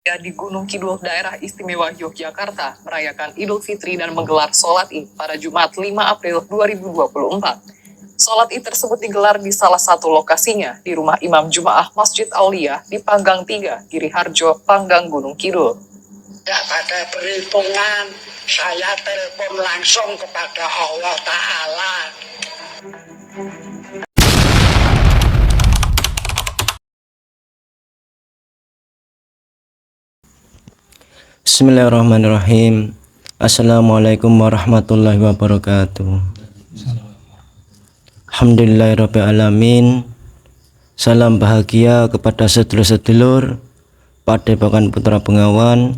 di Gunung Kidul, Daerah Istimewa Yogyakarta, merayakan Idul Fitri dan menggelar sholat Id pada Jumat 5 April 2024. Sholat Id tersebut digelar di salah satu lokasinya, di rumah Imam Jumaah Masjid Aulia di Panggang 3, Giriharjo, Panggang Gunung Kidul. Tidak pada perhitungan, saya telepon langsung kepada Allah Ta'ala. Bismillahirrahmanirrahim. Assalamualaikum warahmatullahi wabarakatuh. Alhamdulillahirrahmanirrahim. Salam bahagia kepada sedulur-sedulur Padepokan Putra Bengawan.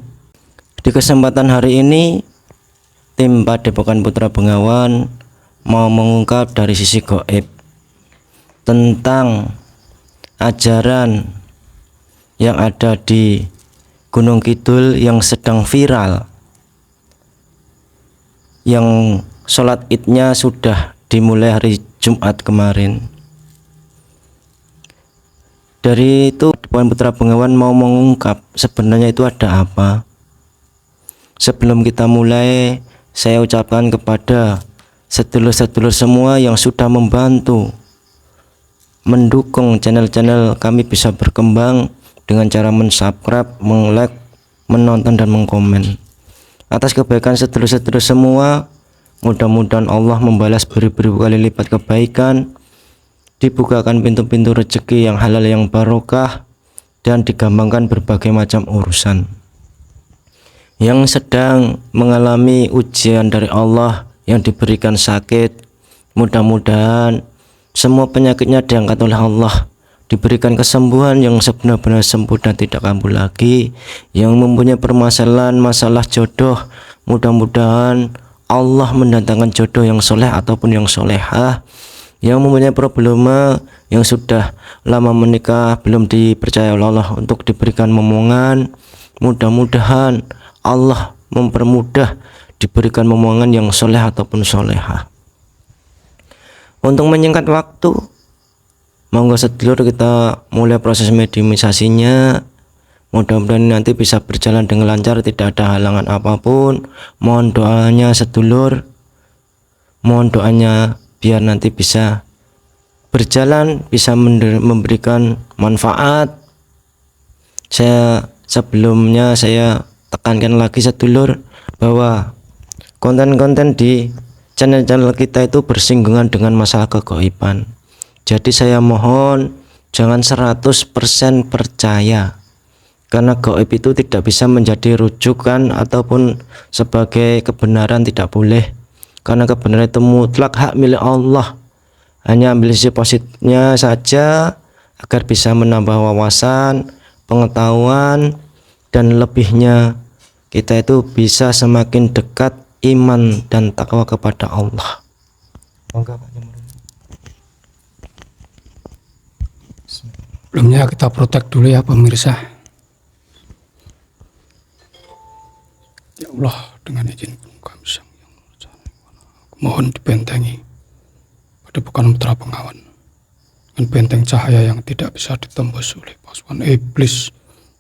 Di kesempatan hari ini, tim Padepokan Putra Bengawan mau mengungkap dari sisi gaib tentang ajaran yang ada di Gunung Kidul yang sedang viral, yang sholat idnya sudah dimulai hari Jumat kemarin. Dari itu Padepokan Putra Bengawan mau mengungkap sebenarnya itu ada apa. Sebelum kita mulai, saya ucapkan kepada sedulur-sedulur semua yang sudah membantu mendukung channel-channel kami bisa berkembang dengan cara mensubscribe, like, menonton dan mengkomen. Atas kebaikan sedulur-sedulur semua, mudah-mudahan Allah membalas beribu-ribu kali lipat kebaikan, dibukakan pintu-pintu rezeki yang halal yang barokah, dan digampangkan berbagai macam urusan. Yang sedang mengalami ujian dari Allah, yang diberikan sakit, mudah-mudahan semua penyakitnya diangkat oleh Allah, diberikan kesembuhan yang sebenar-benar sembuh dan tidak kambuh lagi. Yang mempunyai permasalahan masalah jodoh, mudah-mudahan Allah mendatangkan jodoh yang soleh ataupun yang solehah. Yang mempunyai problema, yang sudah lama menikah belum dipercaya oleh Allah untuk diberikan momongan, mudah-mudahan Allah mempermudah diberikan momongan yang soleh ataupun solehah. Untuk menyingkat waktu, monggo sedulur kita mulai proses mediumisasinya. Mudah-mudahan nanti bisa berjalan dengan lancar, tidak ada halangan apapun. Mohon doanya sedulur, mohon doanya biar nanti bisa berjalan, bisa memberikan manfaat. Sebelumnya saya tekankan lagi sedulur bahwa konten-konten di channel-channel kita itu bersinggungan dengan masalah kegaiban. Jadi saya mohon jangan 100% percaya, karena gaib itu tidak bisa menjadi rujukan ataupun sebagai kebenaran, tidak boleh. Karena kebenaran itu mutlak hak milik Allah. Hanya ambil sisi positifnya saja agar bisa menambah wawasan, pengetahuan, dan lebihnya kita itu bisa semakin dekat iman dan takwa kepada Allah. Sebelumnya kita protek dulu ya pemirsa. Ya Allah, dengan izin kami sang yang mohon dibentengi Padepokan Putra Bengawan dengan benteng cahaya yang tidak bisa ditembus oleh pasukan iblis,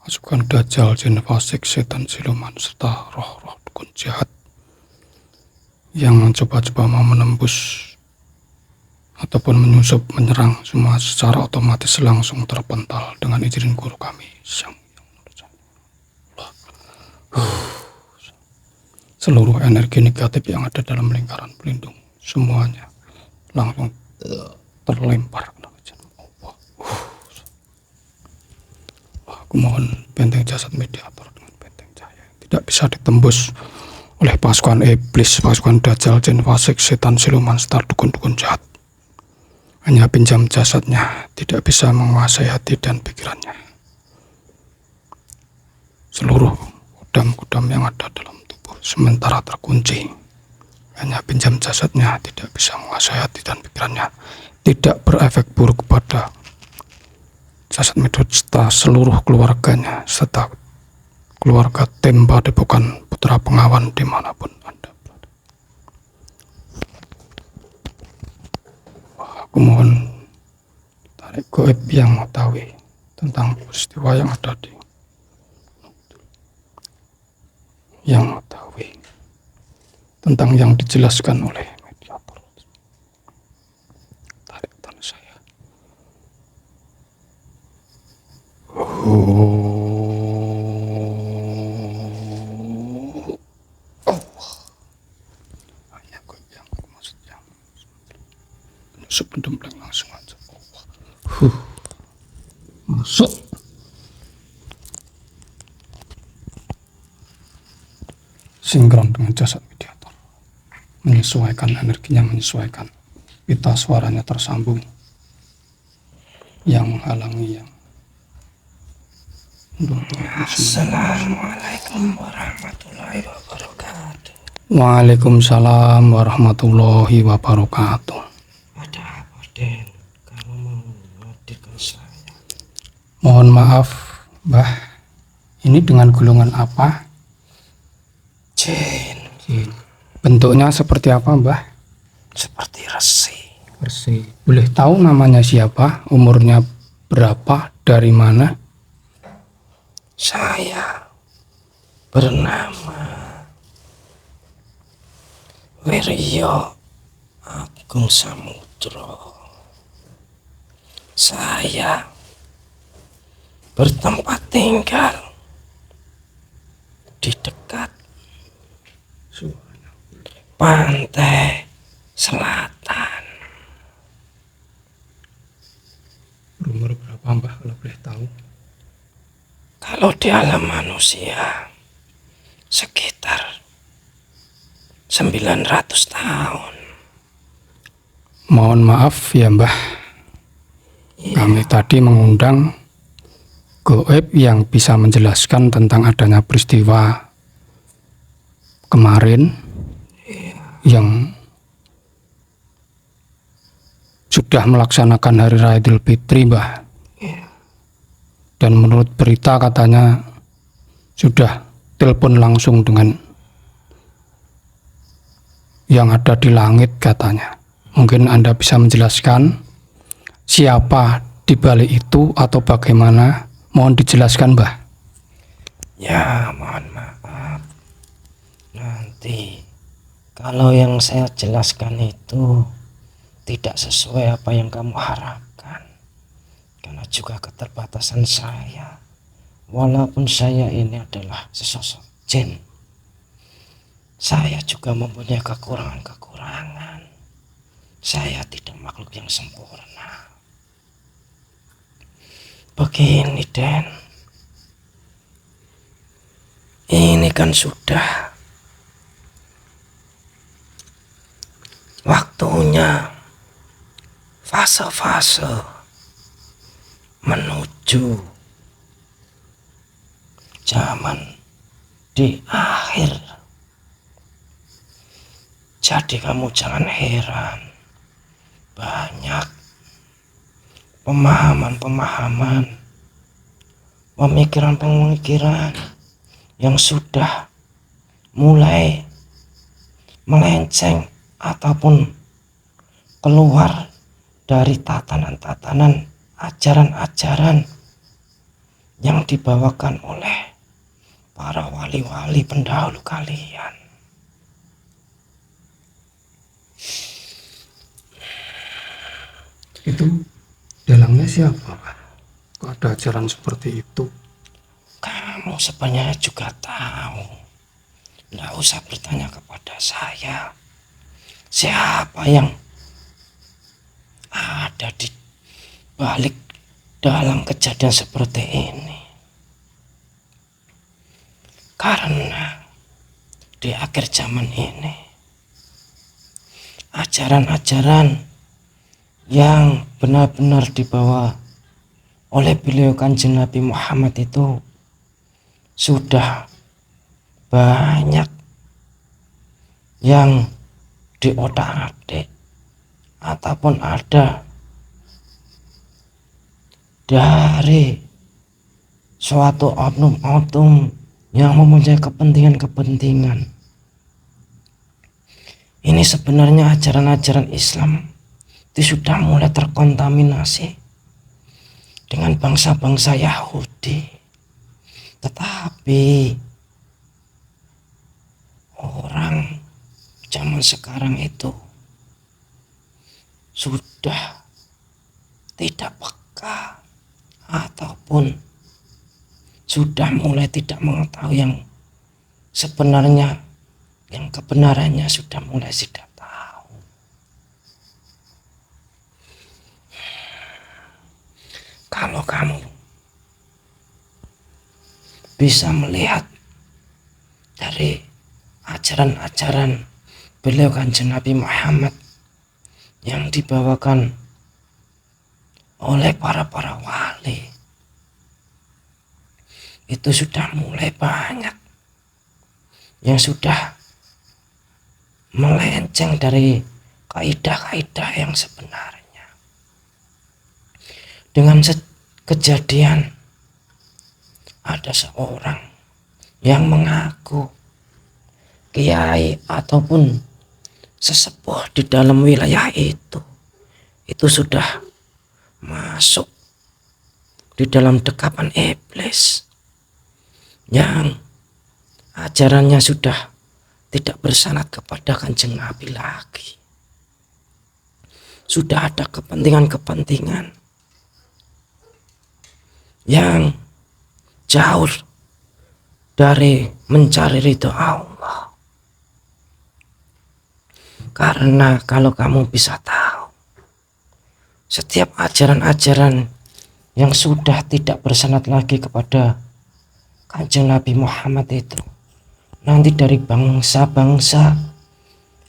pasukan dajjal, jin fasik, setan, siluman, serta roh-roh dukun jahat yang mencoba-coba mau menembus ataupun menyusup menyerang, semua secara otomatis langsung terpental dengan izin guru kami sang Allah. Seluruh energi negatif yang ada dalam lingkaran pelindung semuanya langsung terlempar ke Allah. Aku mohon benteng jasad mediator dengan benteng cahaya yang tidak bisa ditembus oleh pasukan iblis, pasukan dajjal, jin fasik, setan, siluman, serta dukun-dukun jahat. Hanya pinjam jasadnya, tidak bisa menguasai hati dan pikirannya. Seluruh kudam-kudam yang ada dalam tubuh sementara terkunci. Hanya pinjam jasadnya, tidak bisa menguasai hati dan pikirannya. Tidak berefek buruk pada jasad medut serta seluruh keluarganya, serta keluarga tim Padepokan Putra Bengawan dimanapun Anda berada. Aku mohon tarik gaib yang mengetahui tentang peristiwa yang ada di yang mengetahui tentang yang dijelaskan oleh mediator. Tarik tangan saya. Hanya yang maksudnya sebelum langsung aja. Masuk. Sinkron dengan jasad mediator, menyesuaikan energinya, menyesuaikan pita suaranya tersambung, yang menghalangi yang Assalamualaikum warahmatullahi wabarakatuh. Waalaikumsalam warahmatullahi wabarakatuh. Ada apa, Den? Kamu menghadirkan saya? Mohon maaf, Mbah. Ini dengan golongan apa? Jin. Bentuknya seperti apa, Mbah? Seperti resi. Bersih. Boleh tahu namanya siapa? Umurnya berapa? Dari mana? Saya bernama Wiryo Agung Samudro. Saya bertempat tinggal di dekat pantai selatan. Umur berapa, Mbah, kalau boleh tahu? Kalau di alam manusia sekitar 900 tahun. Mohon maaf ya, Mbah. Kami tadi mengundang goib yang bisa menjelaskan tentang adanya peristiwa kemarin yang sudah melaksanakan Hari Raya Idul Fitri, Mbah. Dan menurut berita katanya sudah telepon langsung dengan yang ada di langit katanya. Mungkin Anda bisa menjelaskan siapa di balik itu atau bagaimana? Mohon dijelaskan, Mbah. Ya, mohon maaf. Nanti kalau yang saya jelaskan itu tidak sesuai apa yang kamu harapkan, karena juga keterbatasan saya. Walaupun saya ini adalah sesosok jin, saya juga mempunyai kekurangan-kekurangan. Saya tidak makhluk yang sempurna. Begini, Den. Ini kan sudah waktunya fase-fase menuju zaman di akhir. Jadi kamu jangan heran, banyak pemahaman-pemahaman, pemikiran-pemikiran yang sudah mulai melenceng ataupun keluar dari tatanan-tatanan ajaran-ajaran yang dibawakan oleh para wali-wali pendahulu kalian. Itu dalangnya siapa, Pak? Kok ada ajaran seperti itu? Kamu sebenarnya juga tahu. Nggak usah bertanya kepada saya. Siapa yang ada di balik dalam kejadian seperti ini? Karena di akhir zaman ini ajaran-ajaran yang benar-benar dibawa oleh beliau Kanjeng Nabi Muhammad itu sudah banyak yang diotak-atik ataupun ada dari suatu oknum-oknum yang mempunyai kepentingan-kepentingan. Ini sebenarnya ajaran-ajaran Islam itu sudah mulai terkontaminasi dengan bangsa-bangsa Yahudi. Tetapi zaman sekarang itu sudah tidak peka ataupun sudah mulai tidak mengetahui yang sebenarnya, yang kebenarannya sudah mulai tidak tahu. Kalau kamu bisa melihat dari ajaran-ajaran beliau Kanjeng Nabi Muhammad yang dibawakan oleh para wali, itu sudah mulai banyak yang sudah melenceng dari kaidah-kaidah yang sebenarnya. Dengan kejadian ada seorang yang mengaku kiai ataupun sesepuh di dalam wilayah itu sudah masuk di dalam dekapan iblis yang ajarannya sudah tidak bersanad kepada Kanjeng Nabi lagi. Sudah ada kepentingan-kepentingan yang jauh dari mencari ridho Allah. Karena kalau kamu bisa tahu, setiap ajaran-ajaran yang sudah tidak bersanad lagi kepada Kanjeng Nabi Muhammad itu, nanti dari bangsa-bangsa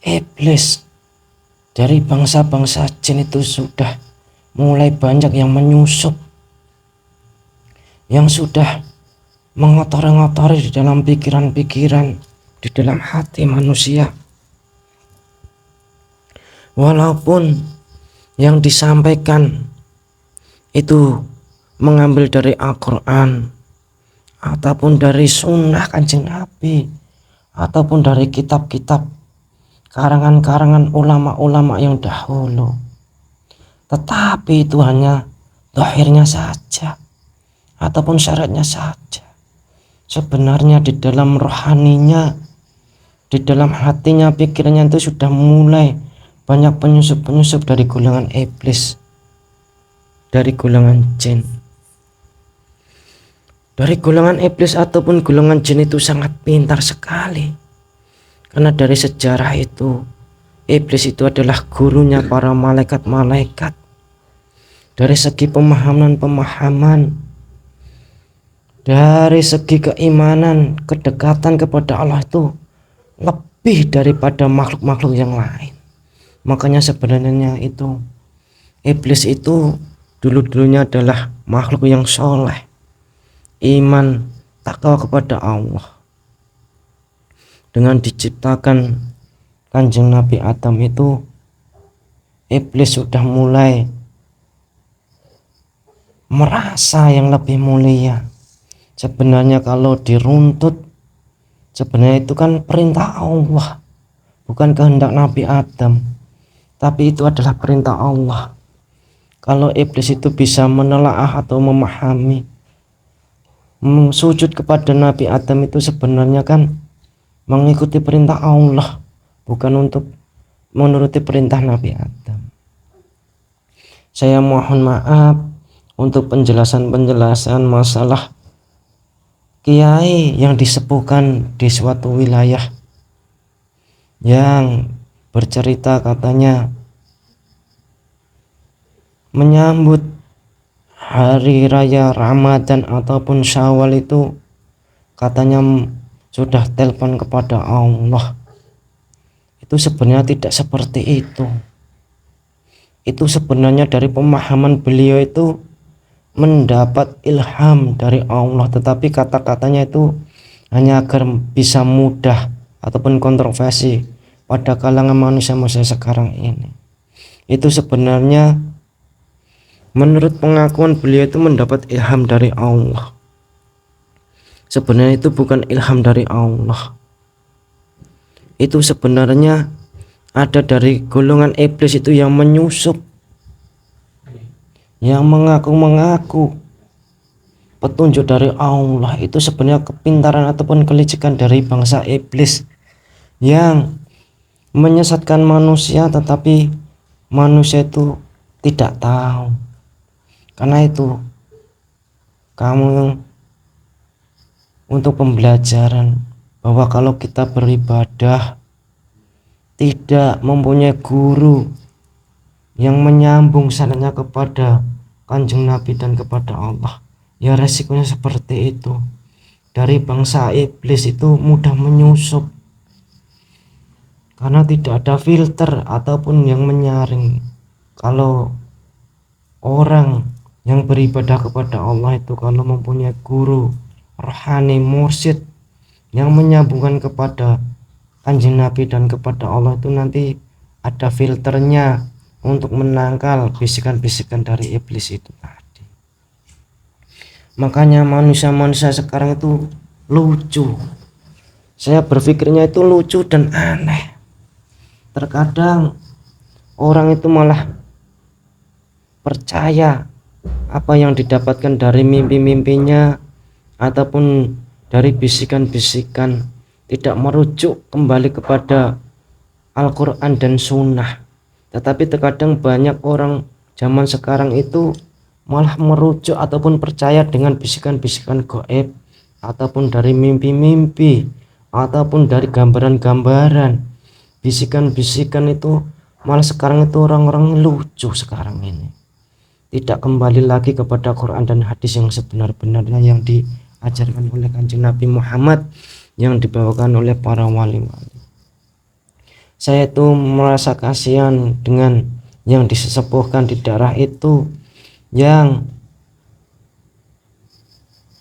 iblis, dari bangsa-bangsa jin itu sudah mulai banyak yang menyusup, yang sudah mengotori-ngotori di dalam pikiran-pikiran, di dalam hati manusia. Walaupun yang disampaikan itu mengambil dari Al-Quran ataupun dari sunnah Kanjeng Nabi ataupun dari kitab-kitab karangan-karangan ulama-ulama yang dahulu, tetapi itu hanya zahirnya saja ataupun syaratnya saja. Sebenarnya di dalam rohaninya, di dalam hatinya, pikirannya itu sudah mulai banyak penyusup-penyusup dari golongan iblis, dari golongan jin. Dari golongan iblis ataupun golongan jin itu sangat pintar sekali. Karena dari sejarah itu, iblis itu adalah gurunya para malaikat-malaikat. Dari segi pemahaman, dari segi keimanan, kedekatan kepada Allah itu lebih daripada makhluk-makhluk yang lain. Makanya sebenarnya itu iblis itu dulu-dulunya adalah makhluk yang soleh, iman, takwa kepada Allah. Dengan diciptakan Kanjeng Nabi Adam itu, iblis sudah mulai merasa yang lebih mulia. Sebenarnya kalau diruntut, sebenarnya itu kan perintah Allah, bukan kehendak Nabi Adam, tapi itu adalah perintah Allah. Kalau iblis itu bisa menelaah atau memahami, sujud kepada Nabi Adam itu sebenarnya kan mengikuti perintah Allah, bukan untuk menuruti perintah Nabi Adam. Saya mohon maaf untuk penjelasan-penjelasan masalah kiai yang disepuhkan di suatu wilayah yang bercerita katanya menyambut hari raya Ramadan ataupun Syawal itu katanya sudah telepon kepada Allah. Itu sebenarnya tidak seperti itu. Itu sebenarnya dari pemahaman beliau itu mendapat ilham dari Allah, tetapi kata-katanya itu hanya agar bisa mudah ataupun kontroversi pada kalangan manusia sekarang ini. Itu sebenarnya menurut pengakuan beliau itu mendapat ilham dari Allah. Sebenarnya itu bukan ilham dari Allah. Itu sebenarnya ada dari golongan iblis itu yang menyusup, yang mengaku-mengaku petunjuk dari Allah. Itu sebenarnya kepintaran ataupun kelicikan dari bangsa iblis yang menyesatkan manusia, tetapi manusia itu tidak tahu. Karena itu kamu untuk pembelajaran bahwa kalau kita beribadah tidak mempunyai guru yang menyambung sanadnya kepada Kanjeng Nabi dan kepada Allah, ya resikonya seperti itu. Dari bangsa iblis itu mudah menyusup karena tidak ada filter ataupun yang menyaring. Kalau orang yang beribadah kepada Allah itu kalau mempunyai guru rohani, mursyid yang menyambungkan kepada Kanjeng Nabi dan kepada Allah, itu nanti ada filternya untuk menangkal bisikan-bisikan dari iblis itu tadi. Makanya manusia-manusia sekarang itu lucu. Saya berpikirnya itu lucu dan aneh. Terkadang orang itu malah percaya apa yang didapatkan dari mimpi-mimpinya ataupun dari bisikan-bisikan, tidak merujuk kembali kepada Al-Quran dan Sunnah. Tetapi terkadang banyak orang zaman sekarang itu malah merujuk ataupun percaya dengan bisikan-bisikan gaib, ataupun dari mimpi-mimpi, ataupun dari gambaran-gambaran. Bisikan-bisikan itu malah sekarang itu orang-orang lucu sekarang ini. Tidak kembali lagi kepada Quran dan hadis yang sebenar-benarnya yang diajarkan oleh Kanjeng Nabi Muhammad, yang dibawakan oleh para wali-wali. Saya itu merasa kasihan dengan yang disepuhkan di daerah itu, yang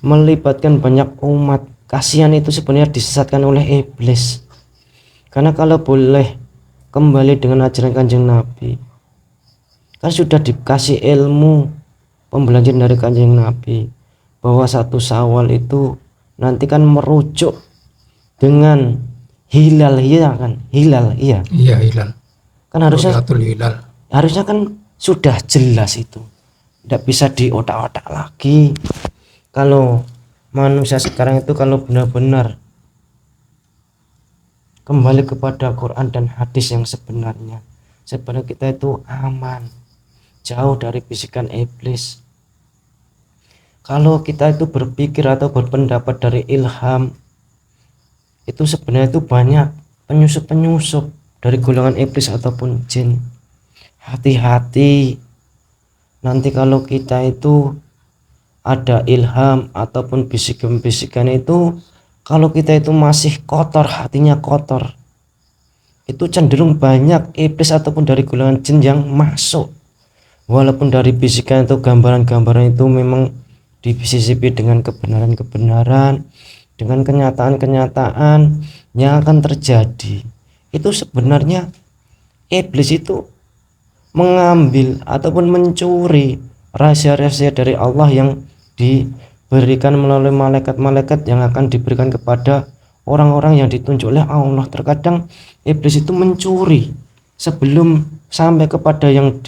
melibatkan banyak umat. Kasihan itu sebenarnya disesatkan oleh iblis. Karena kalau boleh kembali dengan ajaran Kanjeng Nabi, kan sudah dikasih ilmu pembelajaran dari Kanjeng Nabi bahwa 1 Syawal itu nanti kan merujuk dengan hilal, iya kan? Hilal, iya. Iya, hilal. Kan harusnya Hilal. kan sudah jelas itu. Tidak bisa diotak-otak lagi. Kalau manusia sekarang itu kalau benar-benar kembali kepada Quran dan hadis yang sebenarnya, sebenarnya kita itu aman, jauh dari bisikan iblis. Kalau kita itu berpikir atau berpendapat dari ilham, itu sebenarnya itu banyak penyusup-penyusup dari golongan iblis ataupun jin. Hati-hati, nanti kalau kita itu ada ilham ataupun bisikan-bisikan itu, kalau kita itu masih kotor, hatinya kotor, itu cenderung banyak iblis ataupun dari golongan jin yang masuk. Walaupun dari bisikan itu, gambaran-gambaran itu memang disisipi dengan kebenaran-kebenaran, dengan kenyataan-kenyataan yang akan terjadi. Itu sebenarnya iblis itu mengambil ataupun mencuri rahasia-rahasia dari Allah yang diberikan melalui malaikat-malaikat yang akan diberikan kepada orang-orang yang ditunjuk oleh Allah. Terkadang iblis itu mencuri sebelum sampai kepada yang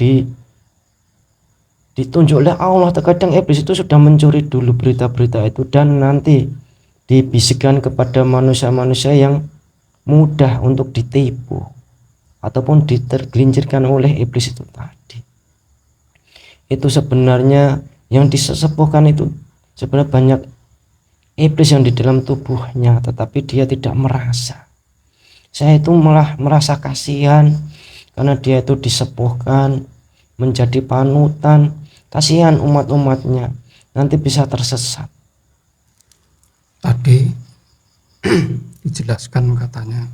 ditunjuk oleh Allah. Terkadang iblis itu sudah mencuri dulu berita-berita itu dan nanti dibisikkan kepada manusia-manusia yang mudah untuk ditipu ataupun ditergelincirkan oleh iblis itu tadi. Itu sebenarnya yang disepuhkan itu sebenarnya banyak iblis yang di dalam tubuhnya, tetapi dia tidak merasa. Saya itu malah merasa kasihan karena dia itu disepuhkan menjadi panutan. Kasihan umat-umatnya nanti bisa tersesat. Tadi dijelaskan katanya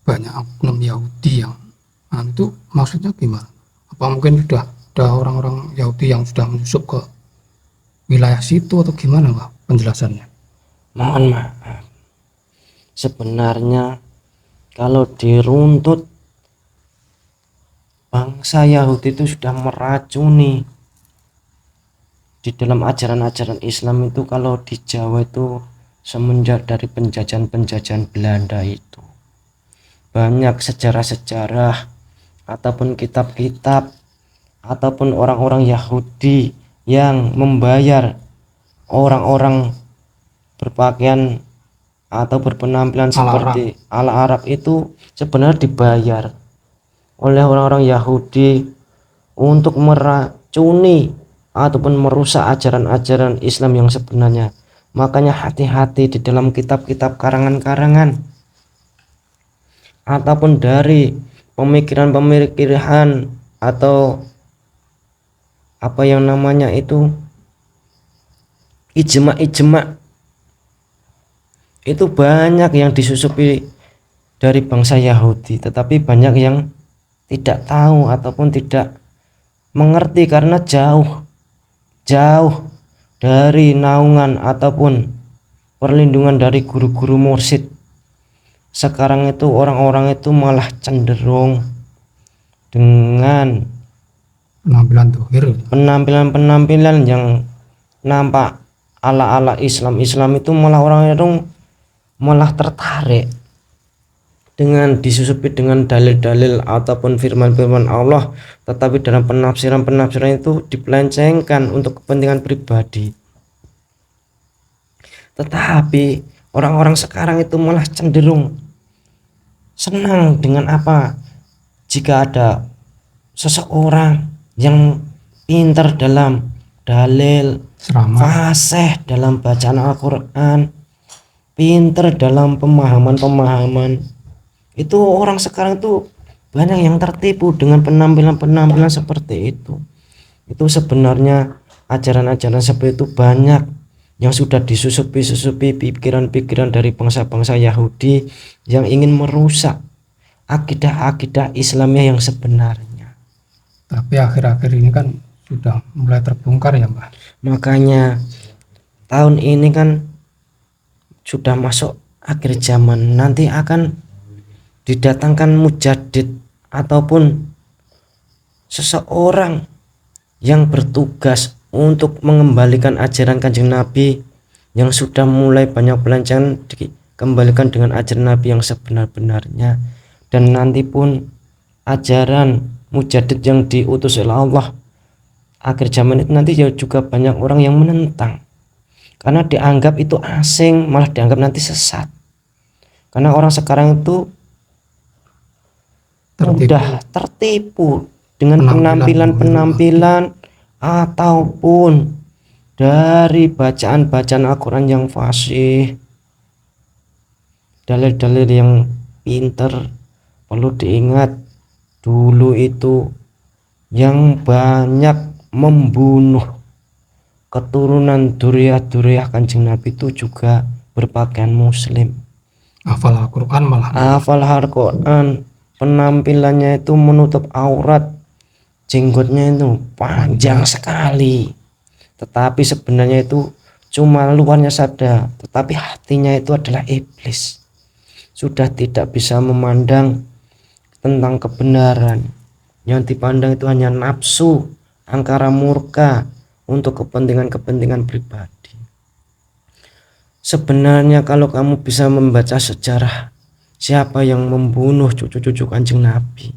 banyak oknum Yahudi yang itu maksudnya gimana? Apa mungkin sudah ada orang-orang Yahudi yang sudah menyusup ke wilayah situ atau gimana Pak penjelasannya? Mohon maaf, sebenarnya kalau diruntut, bangsa Yahudi itu sudah meracuni di dalam ajaran-ajaran Islam itu. Kalau di Jawa itu semenjak dari penjajahan Belanda itu banyak sejarah-sejarah ataupun kitab-kitab ataupun orang-orang Yahudi yang membayar orang-orang berpakaian atau berpenampilan Ala seperti ala Arab itu sebenarnya dibayar oleh orang-orang Yahudi untuk meracuni ataupun merusak ajaran-ajaran Islam yang sebenarnya. Makanya hati-hati di dalam kitab-kitab karangan-karangan ataupun dari pemikiran-pemikiran atau apa yang namanya itu ijma itu banyak yang disusupi dari bangsa Yahudi, tetapi banyak yang tidak tahu ataupun tidak mengerti karena jauh dari naungan ataupun perlindungan dari guru-guru mursyid. Sekarang itu orang-orang itu malah cenderung dengan penampilan tuhir. penampilan yang nampak ala-ala Islam itu malah orang-orang malah tertarik dengan disusupi dengan dalil-dalil ataupun firman-firman Allah, tetapi dalam penafsiran itu dipelencengkan untuk kepentingan pribadi. Tetapi orang-orang sekarang itu malah cenderung senang dengan apa jika ada seseorang yang pintar dalam dalil, fasih dalam bacaan Al-Quran, pintar dalam pemahaman. Itu orang sekarang itu banyak yang tertipu dengan penampilan seperti itu. Itu sebenarnya ajaran-ajaran seperti itu banyak yang sudah disusupi pikiran-pikiran dari bangsa-bangsa Yahudi yang ingin merusak akidah-akidah Islamnya yang sebenarnya. Tapi akhir-akhir ini kan sudah mulai terbongkar ya Mbak. Makanya tahun ini kan sudah masuk akhir zaman, nanti akan didatangkan mujadid ataupun seseorang yang bertugas untuk mengembalikan ajaran Kanjeng Nabi yang sudah mulai banyak pelancangan, dikembalikan dengan ajaran Nabi yang sebenar-benarnya. Dan nanti pun ajaran mujadid yang diutus oleh Allah akhir zaman itu nanti juga banyak orang yang menentang karena dianggap itu asing, malah dianggap nanti sesat. Karena orang sekarang itu mudah tertipu dengan penampilan ataupun dari bacaan Al-Quran yang fasih, dalil-dalil yang pinter. Perlu diingat dulu itu yang banyak membunuh keturunan duriyah Kanjeng Nabi itu juga berpakaian muslim, hafal Al-Quran, malah hafal Al-Quran, penampilannya itu menutup aurat, jenggotnya itu panjang sekali, tetapi sebenarnya itu cuma luarnya saja, tetapi hatinya itu adalah iblis, sudah tidak bisa memandang tentang kebenaran. Yang dipandang itu hanya nafsu, angkara murka untuk kepentingan pribadi. Sebenarnya kalau kamu bisa membaca sejarah siapa yang membunuh cucu-cucu Kanjeng Nabi,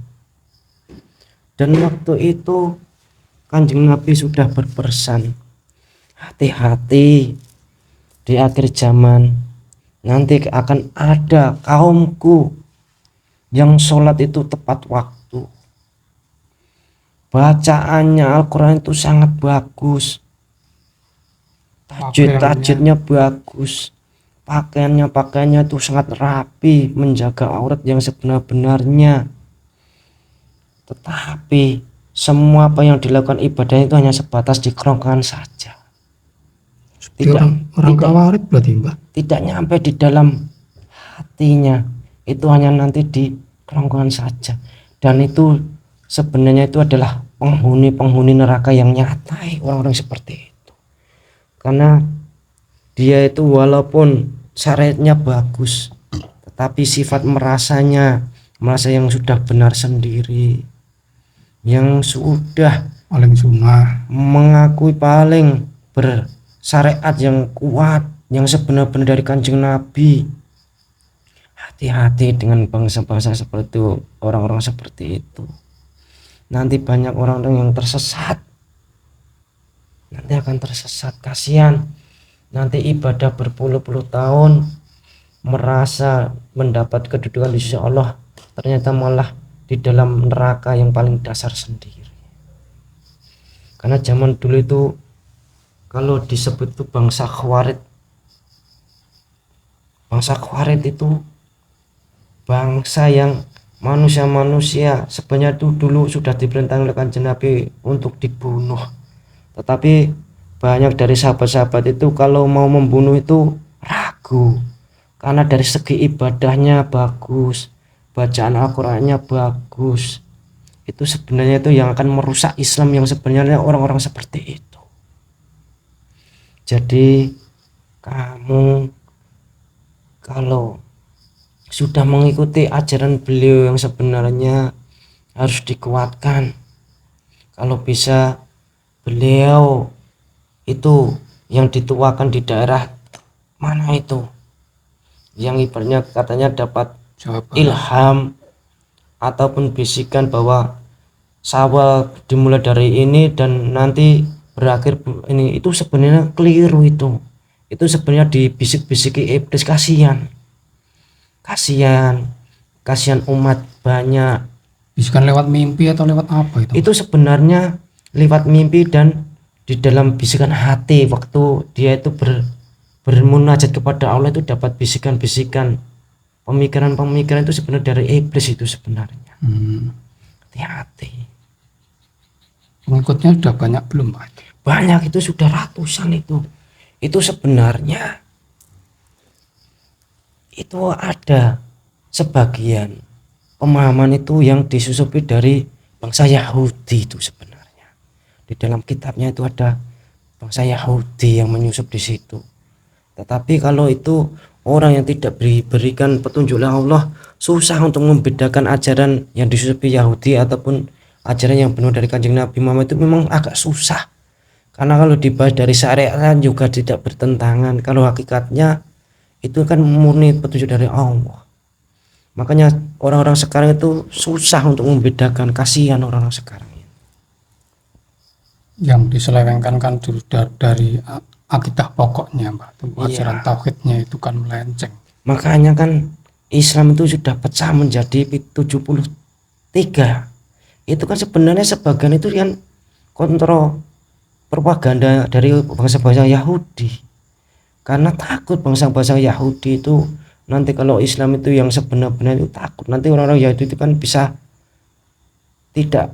dan waktu itu Kanjeng Nabi sudah berpesan, hati-hati di akhir zaman nanti akan ada kaumku yang sholat itu tepat waktu, bacaannya Al-Quran itu sangat bagus, tajwidnya bagus, pakaiannya itu sangat rapi, menjaga aurat yang sebenar-benarnya. Tetapi semua apa yang dilakukan ibadahnya itu hanya sebatas di kerongkongan saja. orang kawarit berarti Mbak. Tidak nyampe di dalam hatinya, itu hanya nanti di kerongkongan saja. Dan itu sebenarnya itu adalah penghuni neraka yang nyata, orang-orang seperti itu. Karena dia itu walaupun syariatnya bagus, tetapi sifat merasa yang sudah benar sendiri, yang sudah paling sunnah, mengakui paling bersyariat yang kuat, yang sebenar-benar dari Kanjeng Nabi. Hati-hati dengan bangsa-bangsa seperti itu, orang-orang seperti itu. Nanti banyak orang-orang yang tersesat, nanti akan tersesat, kasihan. Nanti ibadah berpuluh-puluh tahun merasa mendapat kedudukan di sisi Allah, ternyata malah di dalam neraka yang paling dasar sendiri. Karena zaman dulu itu kalau disebut itu bangsa Khawarij itu bangsa yang manusia-manusia sebenarnya itu dulu sudah diperintahkan oleh Kanjeng Nabi untuk dibunuh, tetapi banyak dari sahabat-sahabat itu kalau mau membunuh itu ragu, karena dari segi ibadahnya bagus, bacaan Al-Qur'annya bagus. Itu sebenarnya itu yang akan merusak Islam yang sebenarnya orang-orang seperti itu. Jadi kamu kalau sudah mengikuti ajaran beliau yang sebenarnya harus dikuatkan. Kalau bisa beliau itu yang dituakan di daerah mana itu, yang ibaratnya katanya dapat Jawa Barat. ilham ataupun bisikan bahwa Syawal dimulai dari ini dan nanti berakhir ini, itu sebenarnya keliru. Itu sebenarnya dibisik-bisiki iblis. Kasihan umat banyak. Bisikan lewat mimpi atau lewat apa itu? Itu sebenarnya lewat mimpi dan di dalam bisikan hati, waktu dia itu bermunajat kepada Allah itu dapat bisikan-bisikan, pemikiran-pemikiran itu sebenarnya dari iblis itu sebenarnya. Hati-hati. Pengikutnya sudah banyak belum, Pak? Banyak, itu sudah ratusan itu. Itu sebenarnya itu ada sebagian pemahaman itu yang disusupi dari bangsa Yahudi itu sebenarnya. Di dalam kitabnya itu ada bangsa Yahudi yang menyusup di situ. Tetapi kalau itu orang yang tidak diberikan petunjuk oleh Allah, susah untuk membedakan ajaran yang disusupi Yahudi ataupun ajaran yang benar dari Kanjeng Nabi Muhammad. Itu memang agak susah, karena kalau dibahas dari syariat juga tidak bertentangan. Kalau hakikatnya itu kan murni petunjuk dari Allah. Makanya orang-orang sekarang itu susah untuk membedakan. Kasihan orang-orang sekarang. Yang diselewengkan kan dari akidah pokoknya, Mbak. Ajaran tauhidnya itu kan melenceng. Makanya kan Islam itu sudah pecah menjadi 73. Itu kan sebenarnya sebagian itu kan kontrol propaganda dari bangsa-bangsa Yahudi, karena takut bangsa-bangsa Yahudi itu nanti kalau Islam itu yang sebenar-benar itu takut nanti orang-orang Yahudi itu kan bisa tidak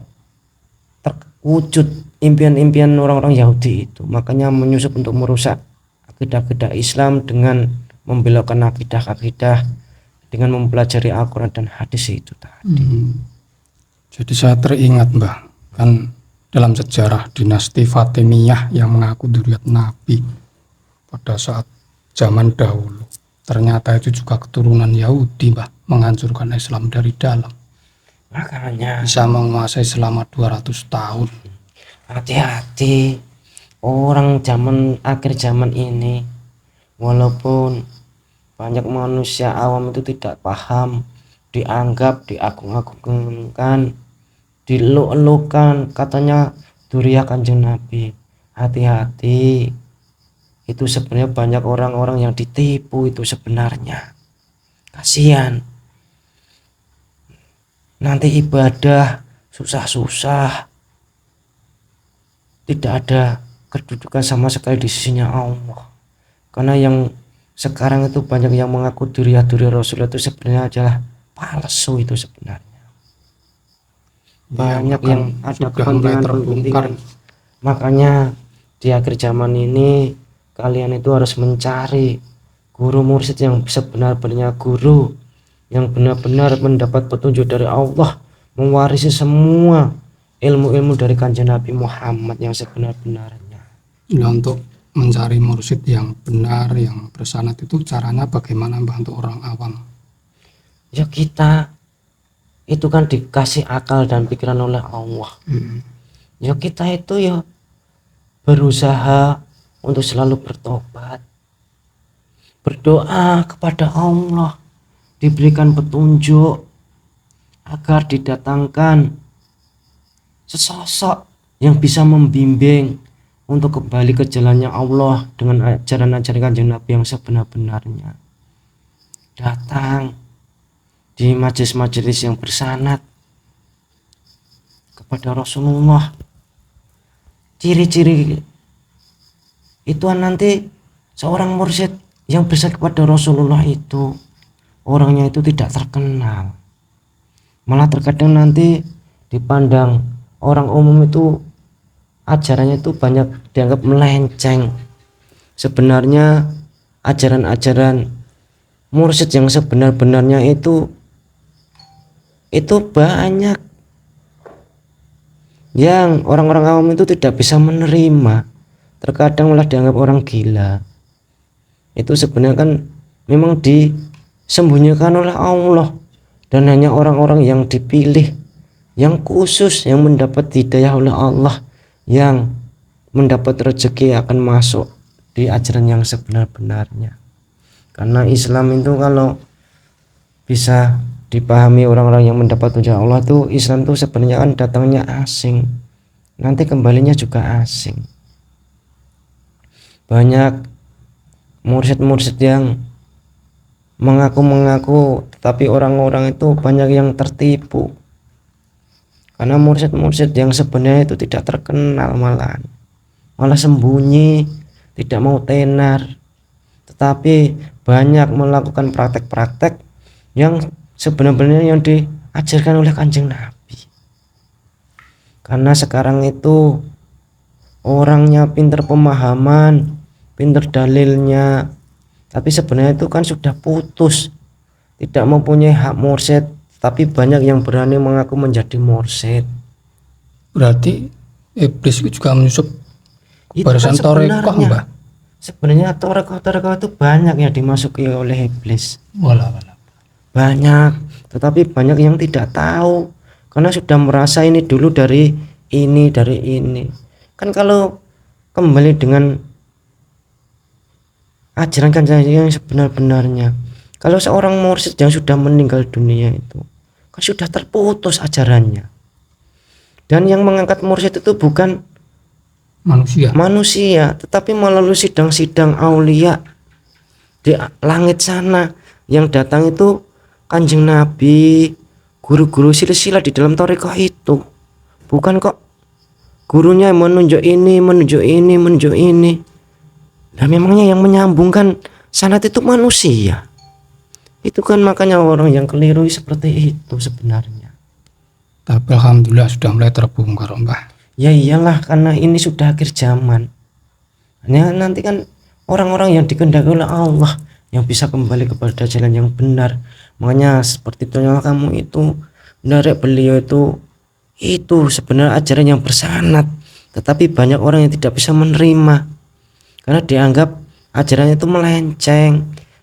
terwujud impian-impian orang-orang Yahudi itu. Makanya menyusup untuk merusak akidah-akidah Islam dengan membelokkan akidah-akidah dengan mempelajari Al-Quran dan hadis itu tadi. Jadi saya teringat, Mbak, kan dalam sejarah dinasti Fatimiyah yang mengaku zuriat Nabi pada saat zaman dahulu, ternyata itu juga keturunan Yahudi, Mbak, menghancurkan Islam dari dalam. Makanya Bisa menguasai selama 200 tahun. hati-hati orang akhir zaman ini, walaupun banyak manusia awam itu tidak paham, dianggap diagung-agungkan, diluk-elukan, katanya dzurriyyah Kanjeng Nabi. Hati-hati, itu sebenarnya banyak orang-orang yang ditipu itu sebenarnya. Kasihan, nanti ibadah susah-susah, tidak ada kedudukan sama sekali di sisinya Allah. Karena yang sekarang itu banyak yang mengaku dzurriyyah Rasulullah itu sebenarnya adalah palsu itu sebenarnya. Banyak yang ada kepentingan. Makanya di akhir zaman ini kalian itu harus mencari guru mursyid yang sebenar-benarnya guru, yang benar-benar mendapat petunjuk dari Allah, mewarisi semua ilmu-ilmu dari Kanjeng Nabi Muhammad yang sebenar-benarnya. Nah, untuk mencari mursyid yang benar, yang bersanad itu caranya bagaimana, Mbak, untuk orang awam? Ya kita itu kan dikasih akal dan pikiran oleh Allah. Ya kita itu ya berusaha untuk selalu bertobat, berdoa kepada Allah, diberikan petunjuk agar didatangkan sesosok yang bisa membimbing untuk kembali ke jalannya Allah dengan ajaran-ajaran Kanjeng Nabi yang sebenar-benarnya. datang di majelis-majelis yang bersanad kepada Rasulullah. Ciri-ciri itu nanti seorang mursyid yang bersandar kepada Rasulullah itu orangnya itu tidak terkenal, malah terkadang nanti dipandang orang umum itu ajarannya itu banyak dianggap melenceng. Sebenarnya ajaran-ajaran mursyid yang sebenar-benarnya itu banyak yang orang-orang awam itu tidak bisa menerima, terkadang malah dianggap orang gila. Itu sebenarnya kan memang disembunyikan oleh Allah, dan hanya orang-orang yang dipilih, yang khusus, yang mendapat hidayah oleh Allah, yang mendapat rezeki akan masuk di ajaran yang sebenar-benarnya. Karena Islam itu kalau bisa dipahami orang-orang yang mendapat tunjukan Allah tuh, Islam tuh sebenarnya kan datangnya asing, nanti kembalinya juga asing. Banyak mursyid-mursyid yang mengaku-mengaku, tetapi orang-orang itu banyak yang tertipu. Karena mursyid-mursyid yang sebenarnya itu tidak terkenal, malah sembunyi, tidak mau tenar, tetapi banyak melakukan praktek-praktek yang sebenarnya yang diajarkan oleh Kanjeng Nabi. Karena sekarang itu orangnya pinter pemahaman, pinter dalilnya, tapi sebenarnya itu kan sudah putus, tidak mempunyai hak mursyid, tapi banyak yang berani mengaku menjadi mursyid. Berarti iblis itu juga menyusup Itu barisan kan torekoh, Mbah. sebenarnya torekoh itu banyak yang dimasuki oleh iblis, Walah. banyak, tetapi banyak yang tidak tahu karena sudah merasa ini dulu dari ini. Kan kalau kembali dengan ajaran Kanjeng yang sebenar-benarnya, kalau seorang mursyid yang sudah meninggal dunia itu kan sudah terputus ajarannya, dan yang mengangkat mursyid itu bukan manusia, tetapi melalui sidang-sidang aulia di langit sana. Yang datang itu Kanjeng Nabi, guru-guru silsilah di dalam tarekat itu, bukan kok gurunya menunjuk ini. Nah, memangnya yang menyambungkan sanad itu manusia. Itu kan makanya orang yang keliru seperti itu sebenarnya. Tapi alhamdulillah sudah mulai terbongkar, Mbah. Ya iyalah, karena ini sudah akhir zaman. Hanya nanti kan orang-orang yang dikehendaki oleh Allah yang bisa kembali kepada jalan yang benar. Makanya seperti itu kamu itu benar, beliau itu sebenarnya ajaran yang bersanad, tetapi banyak orang yang tidak bisa menerima karena dianggap ajarannya itu melenceng.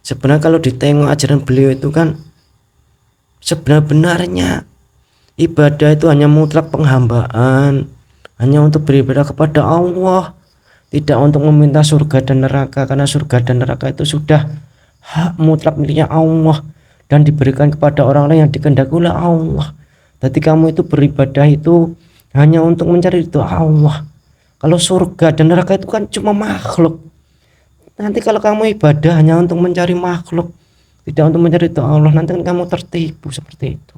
Sebenarnya kalau ditengok ajaran beliau itu kan sebenar-benarnya ibadah itu hanya mutlak penghambaan, hanya untuk beribadah kepada Allah, tidak untuk meminta surga dan neraka, karena surga dan neraka itu sudah hak mutlak miliknya Allah dan diberikan kepada orang-orang yang dikehendaki oleh Allah. Jadi kamu itu beribadah itu hanya untuk mencari ridho Allah. Kalau surga dan neraka itu kan cuma makhluk. Nanti kalau kamu ibadah hanya untuk mencari makhluk, tidak untuk mencari ridho Allah, nanti kan kamu tertipu seperti itu.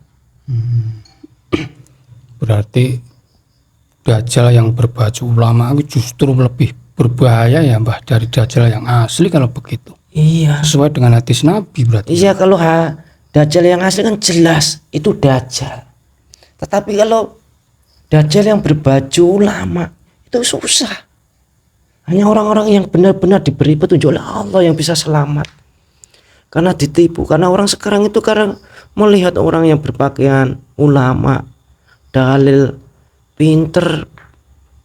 Berarti dajjal yang berbaju ulama itu justru lebih berbahaya ya, Mbah, dari dajjal yang asli kalau begitu. Iya. Sesuai dengan hadis Nabi berarti. Iya, kalau dajjal yang asli kan jelas itu dajjal. Tetapi kalau dajjal yang berbaju ulama itu susah. Hanya orang-orang yang benar-benar diberi petunjuk oleh Allah yang bisa selamat. Karena ditipu, karena orang sekarang itu karena melihat orang yang berpakaian ulama, dalil, pinter,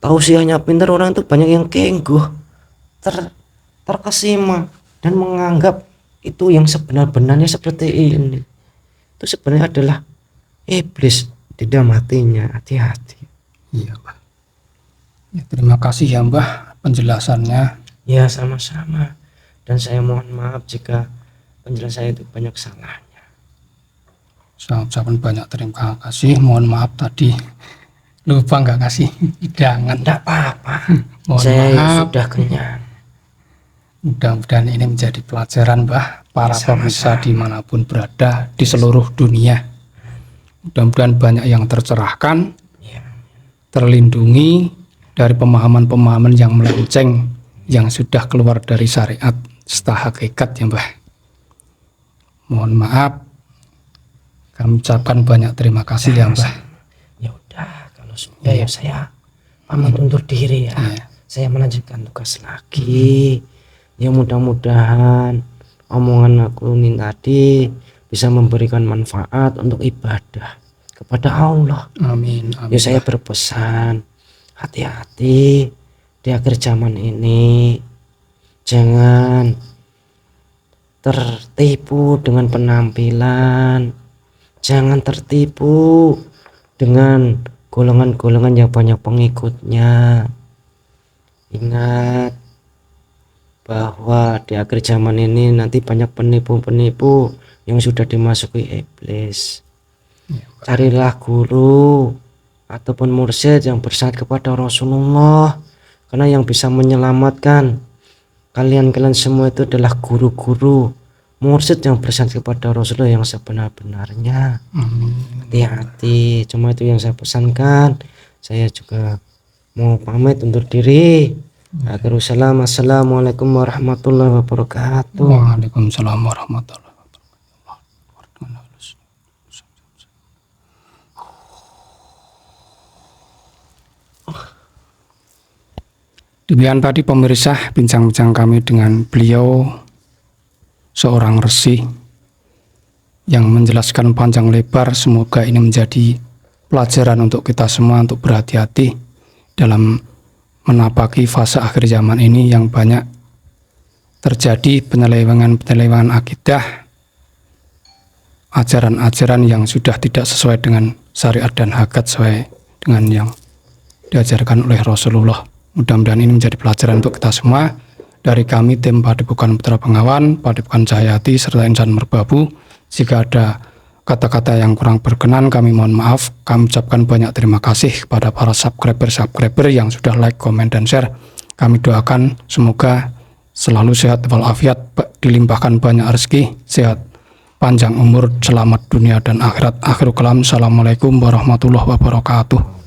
tausiahnya pinter, orang itu banyak yang kengguh, terkesima dan menganggap itu yang sebenar-benarnya seperti ini. Itu sebenarnya adalah iblis, tidak matinya. Hati-hati. Iya, Mbah. Ya, terima kasih ya, Mbah, penjelasannya. Ya, sama-sama. Dan saya mohon maaf jika penjelasan saya itu banyak salahnya. Saya ucapkan banyak terima kasih. Mohon maaf tadi lupa nggak kasih hidangan. Tidak apa-apa. Mohon Saya maaf. sudah kenyang. Mudah-mudahan ini menjadi pelajaran, Mbah, para pemirsa dimanapun berada di seluruh dunia. Mudah-mudahan banyak yang tercerahkan, terlindungi dari pemahaman-pemahaman yang melenceng, yang sudah keluar dari syariat serta hakikat ya Mbah. Mohon maaf, kami ucapkan banyak terima kasih ya Mbah. Ya udah, kalau sudah ya saya pamit undur diri ya. Saya melanjutkan tugas lagi. Ya mudah-mudahan omongan aku ini tadi bisa memberikan manfaat untuk ibadah kepada Allah. Amin. Ya saya berpesan, hati-hati di akhir zaman ini. Jangan tertipu dengan penampilan. Jangan tertipu dengan golongan-golongan yang banyak pengikutnya. Ingat bahwa di akhir zaman ini nanti banyak penipu-penipu yang sudah dimasuki iblis. Carilah guru ataupun mursyid yang bersanad kepada Rasulullah, karena yang bisa menyelamatkan kalian semua itu adalah guru-guru mursyid yang bersanad kepada Rasulullah yang sebenar-benarnya. Hati-hati, cuma itu yang saya pesankan. Saya juga mau pamit undur diri. Akhirussalam, assalamualaikum warahmatullahi wabarakatuh. Waalaikumsalam warahmatullahi wabarakatuh. Demikian tadi pemirsa bincang-bincang kami dengan beliau, seorang resi yang menjelaskan panjang lebar. Semoga ini menjadi pelajaran untuk kita semua untuk berhati-hati dalam menapaki fase akhir zaman ini yang banyak terjadi penyelewengan akidah, ajaran-ajaran yang sudah tidak sesuai dengan syariat dan hakikat sesuai dengan yang diajarkan oleh Rasulullah. Mudah-mudahan ini menjadi pelajaran untuk kita semua. Dari kami tim Padepokan Putra Bengawan, Padepokan Cahyati serta Insan Merbabu, jika ada kata-kata yang kurang berkenan kami mohon maaf. Kami ucapkan banyak terima kasih kepada para subscriber yang sudah like, komen, dan share. Kami doakan semoga selalu sehat walafiat, dilimpahkan banyak rezeki, sehat, panjang umur, selamat dunia dan akhirat. Akhirul kalam, assalamualaikum warahmatullahi wabarakatuh.